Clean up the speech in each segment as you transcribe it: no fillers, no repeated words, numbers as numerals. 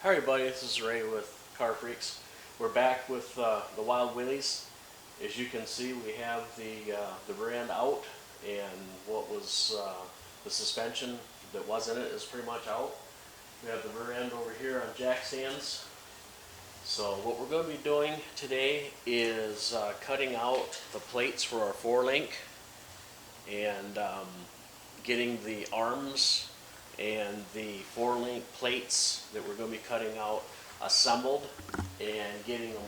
Hi everybody, this is Ray with Car Freaks. We're back with the Wild Willys. As you can see, we have the rear end out, and what was the suspension that was in it is pretty much out. We have the rear end over here on jack stands. So what we're going to be doing today is cutting out the plates for our 4-link and getting the arms and the 4-link plates that we're going to be cutting out assembled and getting them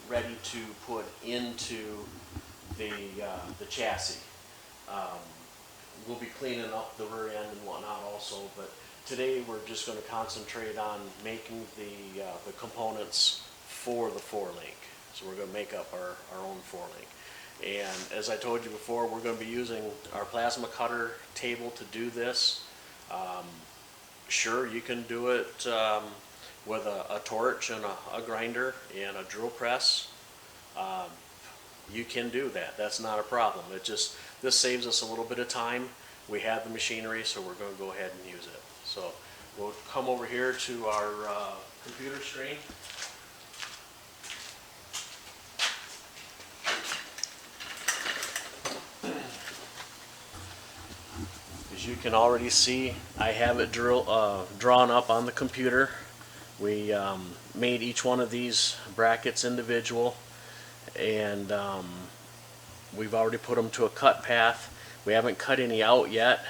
ready to put into the chassis. We'll be cleaning up the rear end and whatnot also, but today we're just going to concentrate on making the components for the 4-link. So we're going to make up our own 4-link. And as I told you before, we're going to be using our plasma cutter table to do this. Sure, you can do it with a torch and a grinder and a drill press. You can do that. That's not a problem. This saves us a little bit of time. We have the machinery, so we're going to go ahead and use it. So we'll come over here to our computer screen. As you can already see, I have it drawn up on the computer. We made each one of these brackets individual, and we've already put them to a cut path. We haven't cut any out yet,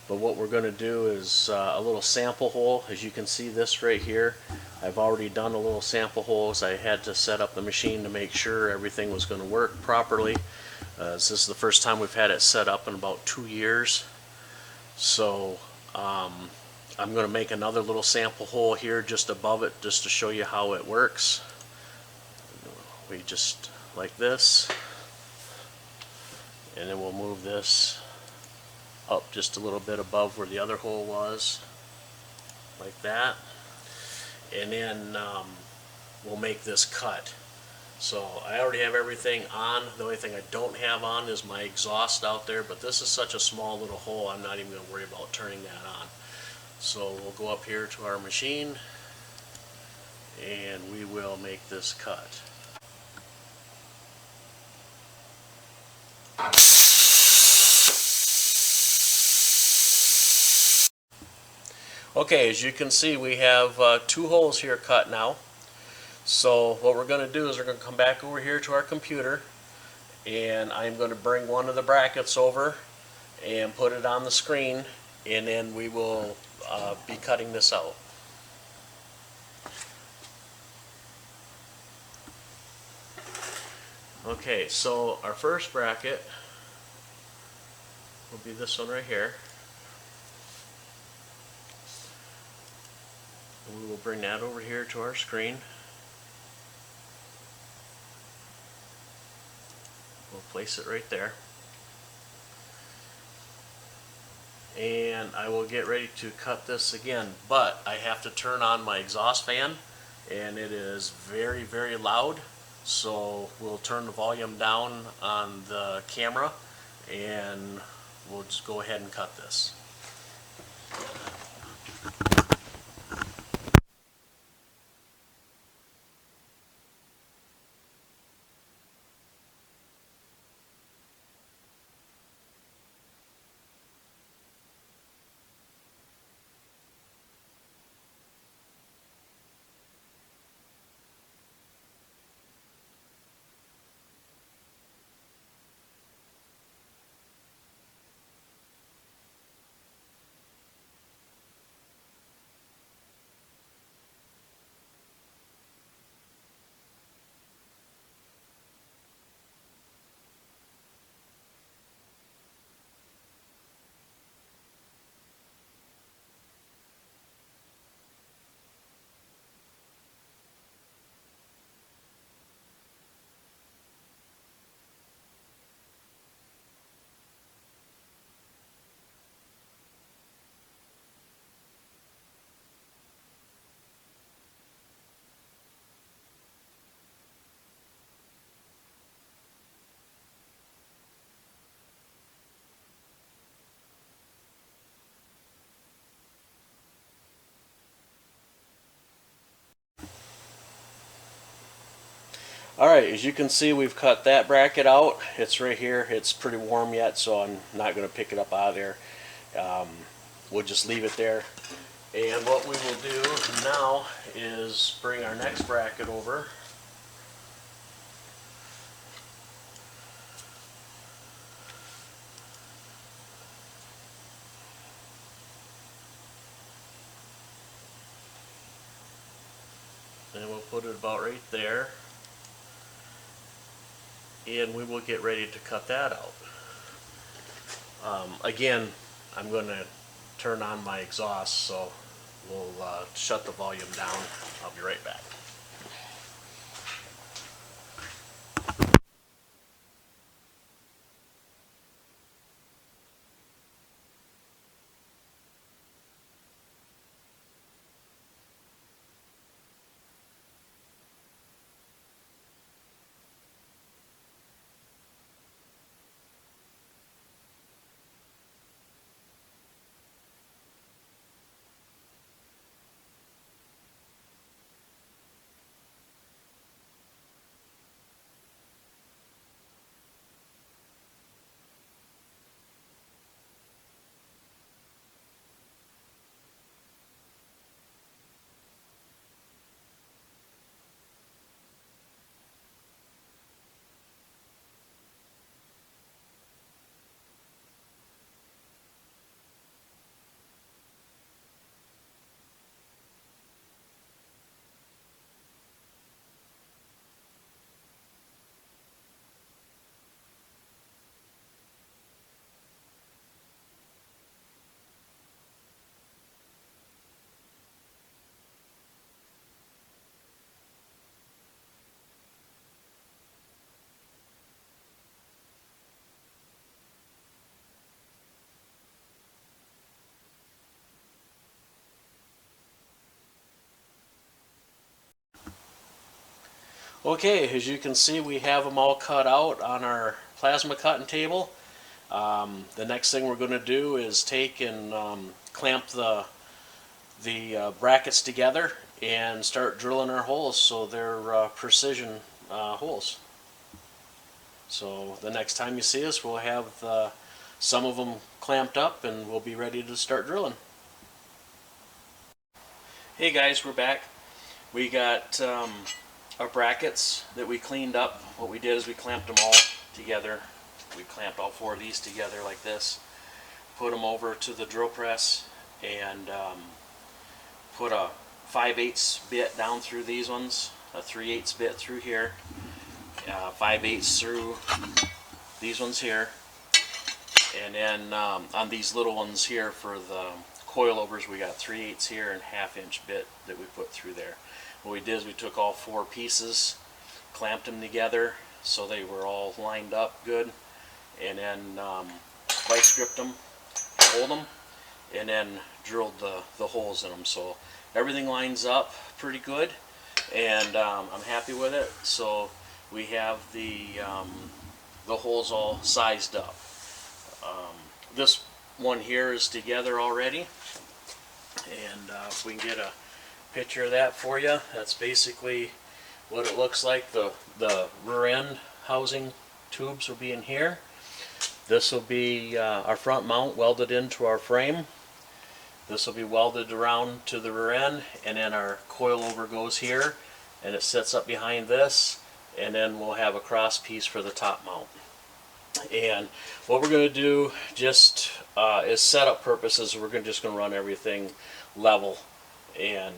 but what we're going to do is a little sample hole. As you can see this right here, I've already done a little sample holes. I had to set up the machine to make sure everything was going to work properly. This is the first time we've had it set up in about 2 years. So I'm going to make another little sample hole here just above it, just to show you how it works. We just like this, and then we'll move this up just a little bit above where the other hole was, like that, and then we'll make this cut. So I already have everything on. The only thing I don't have on is my exhaust out there, but this is such a small little hole, I'm not even going to worry about turning that on. So we'll go up here to our machine and we will make this cut. Okay, as you can see, we have 2 holes here cut now. So what we're going to do is we're going to come back over here to our computer, and I'm going to bring one of the brackets over and put it on the screen, and then we will be cutting this out. Okay, so our first bracket will be this one right here. And we will bring that over here to our screen. We'll place it right there. And I will get ready to cut this again, but I have to turn on my exhaust fan, and it is very, very loud. So we'll turn the volume down on the camera, and we'll just go ahead and cut this. Alright, as you can see, we've cut that bracket out. It's right here. It's pretty warm yet, so I'm not going to pick it up out of there. We'll just leave it there. And what we will do now is bring our next bracket over. And we'll put it about right there. And we will get ready to cut that out. Again, I'm going to turn on my exhaust, so we'll shut the volume down. I'll be right back. Okay, as you can see, we have them all cut out on our plasma cutting table. The next thing we're going to do is take and clamp the brackets together and start drilling our holes so they're precision holes. So the next time you see us, we'll have some of them clamped up and we'll be ready to start drilling. Hey guys, we're back. We got our brackets that we cleaned up. What we did is we clamped them all together. We clamped all 4 of these together like this, put them over to the drill press, and put a 5/8 bit down through these ones, a 3/8 bit through here, 5/8 through these ones here, and then on these little ones here for the coilovers, we got 3/8 here and 1/2 inch bit that we put through there. What we did is we took all 4 pieces, clamped them together so they were all lined up good, and then vice gripped them, hold them, and then drilled the holes in them. So everything lines up pretty good, and I'm happy with it. So we have the holes all sized up. This one here is together already, and if we can get a picture of that for you, that's basically what it looks like. The rear end housing tubes will be in here. This will be our front mount welded into our frame. This will be welded around to the rear end, and then our coilover goes here and it sits up behind this, and then we'll have a cross piece for the top mount. And what we're going to do just is setup purposes, we're just going to run everything level and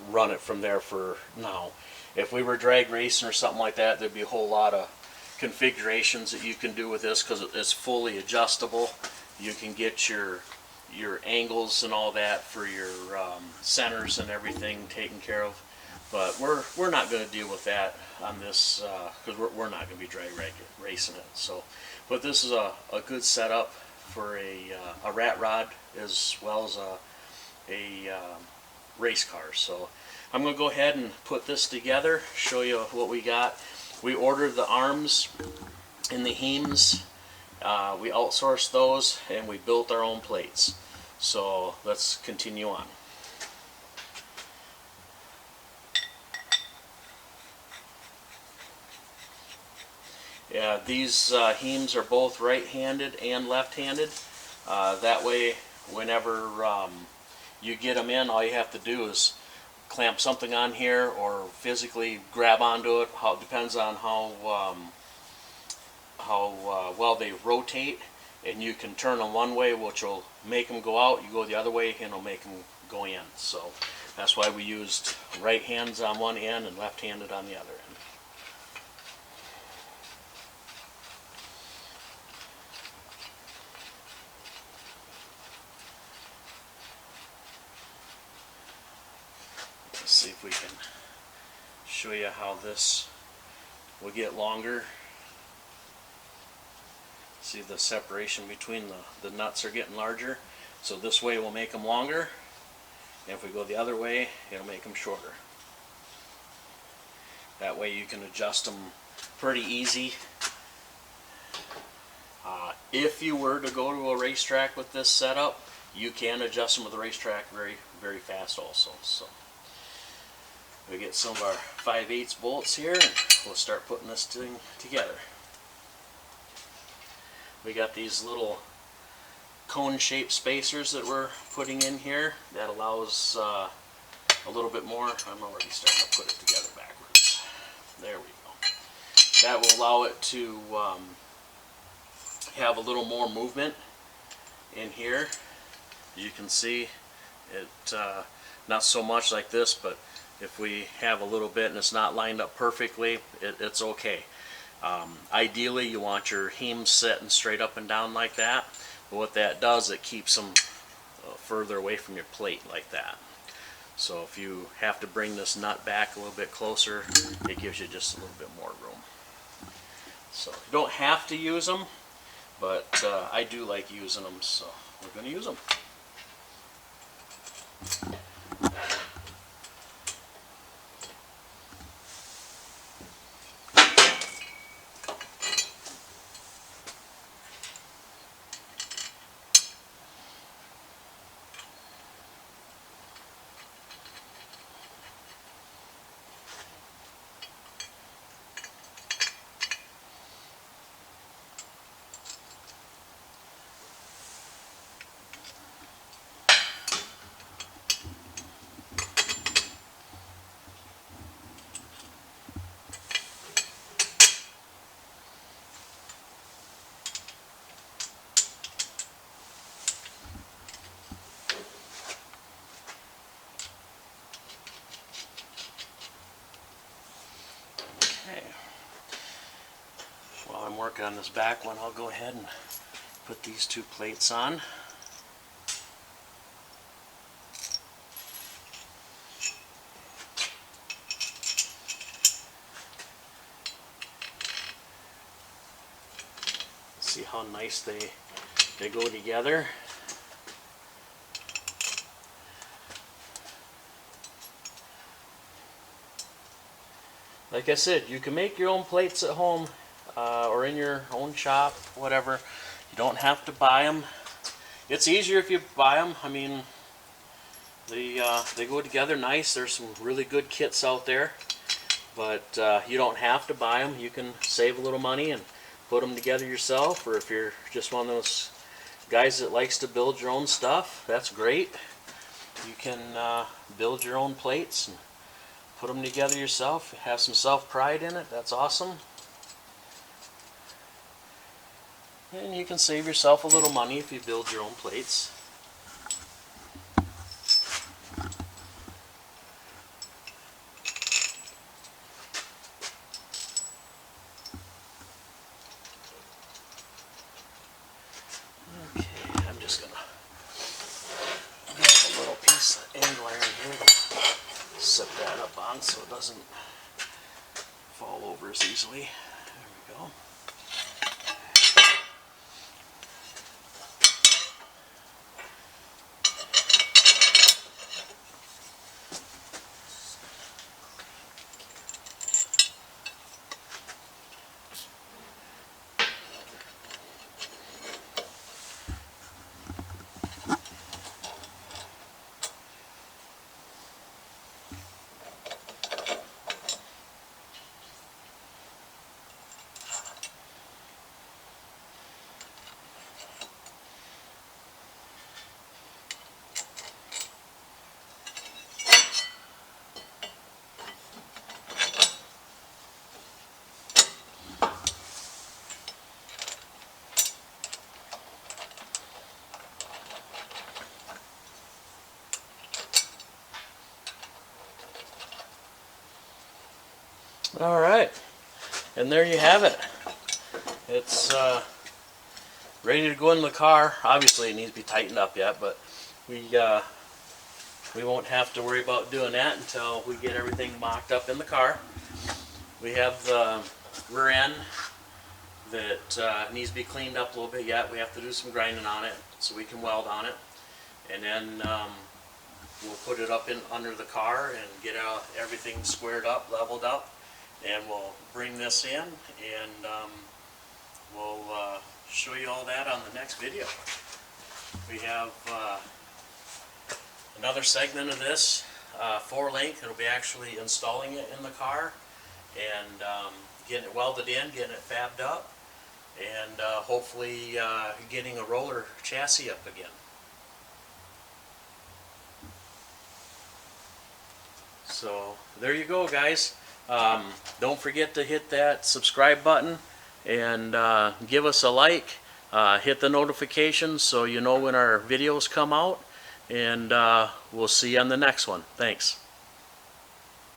run it from there for now. If we were drag racing or something like that, there'd be a whole lot of configurations that you can do with this because it's fully adjustable. You can get your angles and all that for your centers and everything taken care of. But we're not going to deal with that on this because we're not going to be drag racing it. So, but this is a good setup for a rat rod as well as a race car. So I'm going to go ahead and put this together, show you what we got. We ordered the arms and the hems. We outsourced those, and we built our own plates. So let's continue on. Yeah, these hems are both right-handed and left-handed. That way, whenever you get them in, all you have to do is clamp something on here or physically grab onto it. Depends on how well they rotate, and you can turn them one way, which will make them go out. You go the other way, and it'll make them go in. So that's why we used right hands on one end and left-handed on the other end. Let's see if we can show you how this will get longer. See the separation between the nuts are getting larger. So this way will make them longer. And if we go the other way, it'll make them shorter. That way you can adjust them pretty easy. If you were to go to a racetrack with this setup, you can adjust them with the racetrack very, very fast also. So we get some of our 5/8 bolts here, and we'll start putting this thing together. We got these little cone-shaped spacers that we're putting in here. That allows a little bit more. I'm already starting to put it together backwards. There we go. That will allow it to have a little more movement in here. You can see it, not so much like this, but if we have a little bit and it's not lined up perfectly, it's okay. Ideally, you want your hems sitting straight up and down like that. But what that does, it keeps them further away from your plate like that. So if you have to bring this nut back a little bit closer, it gives you just a little bit more room. So you don't have to use them, but I do like using them, so we're going to use them. While I'm working on this back one, I'll go ahead and put these two plates on. See how nice they go together. Like I said, you can make your own plates at home or in your own shop, whatever. You don't have to buy them. It's easier if you buy them. I mean, they go together nice. There's some really good kits out there, but you don't have to buy them. You can save a little money and put them together yourself, or if you're just one of those guys that likes to build your own stuff, that's great. You can build your own plates and put them together yourself. Have some self-pride in it. That's awesome. And you can save yourself a little money if you build your own plates. Okay, I'm just going to grab a little piece of angle iron here to set that up on so it doesn't fall over as easily. There we go. All right, and there you have it. It's ready to go in the car. Obviously it needs to be tightened up yet, but we won't have to worry about doing that until we get everything mocked up in the car. We have the rear end that needs to be cleaned up a little bit yet. We have to do some grinding on it so we can weld on it, and then we'll put it up in under the car and get everything squared up, leveled up, and we'll bring this in and we'll show you all that on the next video. We have another segment of this 4-link. It'll be actually installing it in the car and getting it welded in, getting it fabbed up, and hopefully getting a roller chassis up again. So there you go, guys. Don't forget to hit that subscribe button and give us a like. Hit the notifications so you know when our videos come out, and we'll see you on the next one. Thanks.